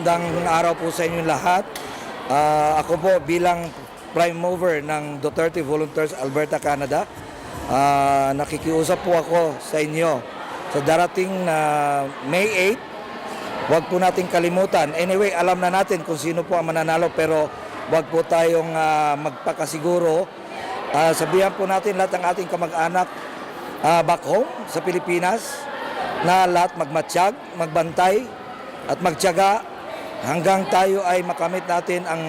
Magandang araw po sa inyo lahat. Ako po bilang prime mover ng Duterte Volunteers Alberta, Canada. Nakikiusap po ako sa inyo sa darating na May 8. Huwag po nating kalimutan. Anyway, alam na natin kung sino po ang mananalo, pero huwag po tayong magpakasiguro. Sabihan po natin lahat ng ating kamag-anak back home sa Pilipinas na lahat magmatsyag, magbantay at magtiyaga hanggang tayo ay makamit natin ang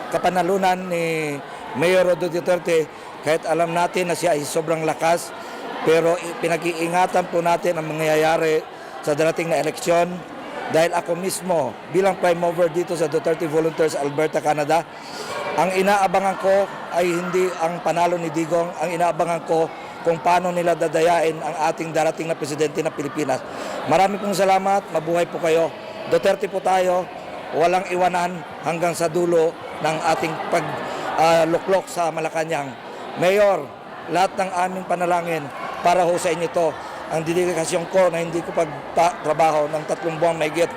kapanalunan ni Mayor Rodo Duterte. Kahit alam natin na siya ay sobrang lakas, pero pinag-iingatan po natin ang mangyayari sa darating na eleksyon. Dahil ako mismo bilang prime mover dito sa Duterte Volunteers Alberta, Canada, ang inaabangan ko ay hindi ang panalo ni Digong. Ang inaabangan ko kung paano nila dadayain ang ating darating na presidente ng Pilipinas. Marami pong salamat, mabuhay po kayo. Duterte po tayo, walang iwanan hanggang sa dulo ng ating pagluklok sa Malacanang. Mayor, lahat ng aming panalangin para ho sa inyo ito. Ang dedikasyon ko na hindi ko pagtrabaho ng 3 buwang mahigit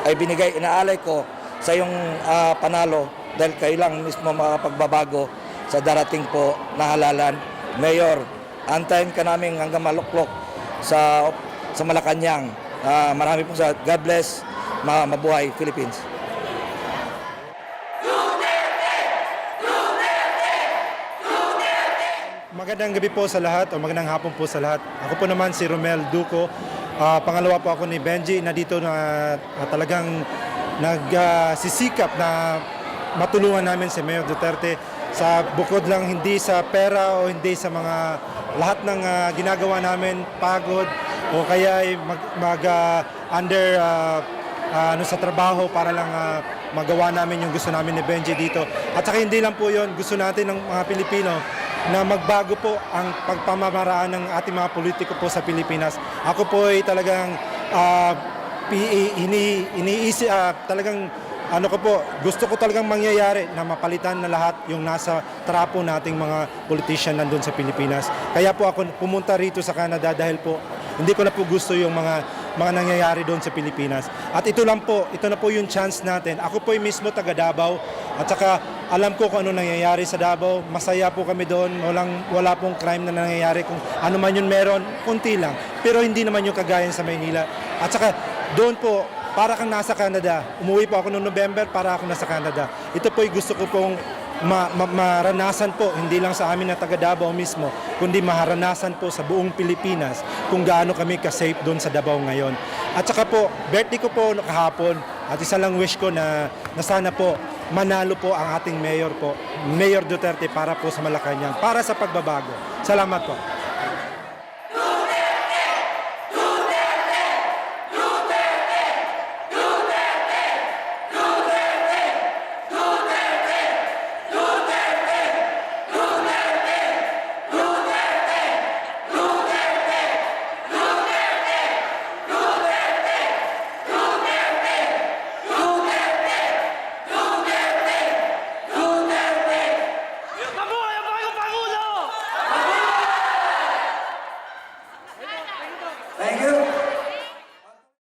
ay binigay, inaalay ko sa iyong panalo dahil kayo lang mismo makapagbabago sa darating po na halalan. Mayor, antayin ka namin hanggang maluklok sa Malacanang. Marami po sa God bless, mabuhay Philippines. Magandang gabi po sa lahat o magandang hapon po sa lahat. Ako po naman si Romel Duco. Pangalawa po ako ni Benji na dito na talagang nagsisikap na matulungan namin si Mayor Duterte sa bukod lang hindi sa pera o hindi sa mga lahat ng ginagawa namin, pagod o kaya ay sa trabaho para lang magawa namin yung gusto namin ni Benji dito. At saka hindi lang po yun, gusto natin ng mga Pilipino na magbago po ang pagpamamaraan ng ating mga politiko po sa Pilipinas. Ako po ay talagang gusto ko talagang mangyayari na mapalitan na lahat yung nasa trapo nating mga politician nandun sa Pilipinas. Kaya po ako pumunta rito sa Canada dahil po hindi ko na po gusto yung mga nangyayari doon sa Pilipinas. At ito na po yung chance natin. Ako po mismo taga Davao at saka alam ko kung ano nangyayari sa Davao. Masaya po kami doon. Wala pong crime na nangyayari. Kung ano man yun meron, kunti lang. Pero hindi naman yung kagaya sa Maynila. At saka doon po, para kang nasa Canada. Umuwi po ako noong November para ako nasa Canada. Ito po yung gusto ko pong maranasan po, hindi lang sa amin na taga Davao mismo, kundi maranasan po sa buong Pilipinas kung gaano kami ka-safe doon sa Davao ngayon. At saka po, birthday ko po kahapon at isa lang wish ko na sana po manalo po ang ating mayor po, Mayor Duterte para po sa Malacanang, para sa pagbabago. Salamat po. Thank you.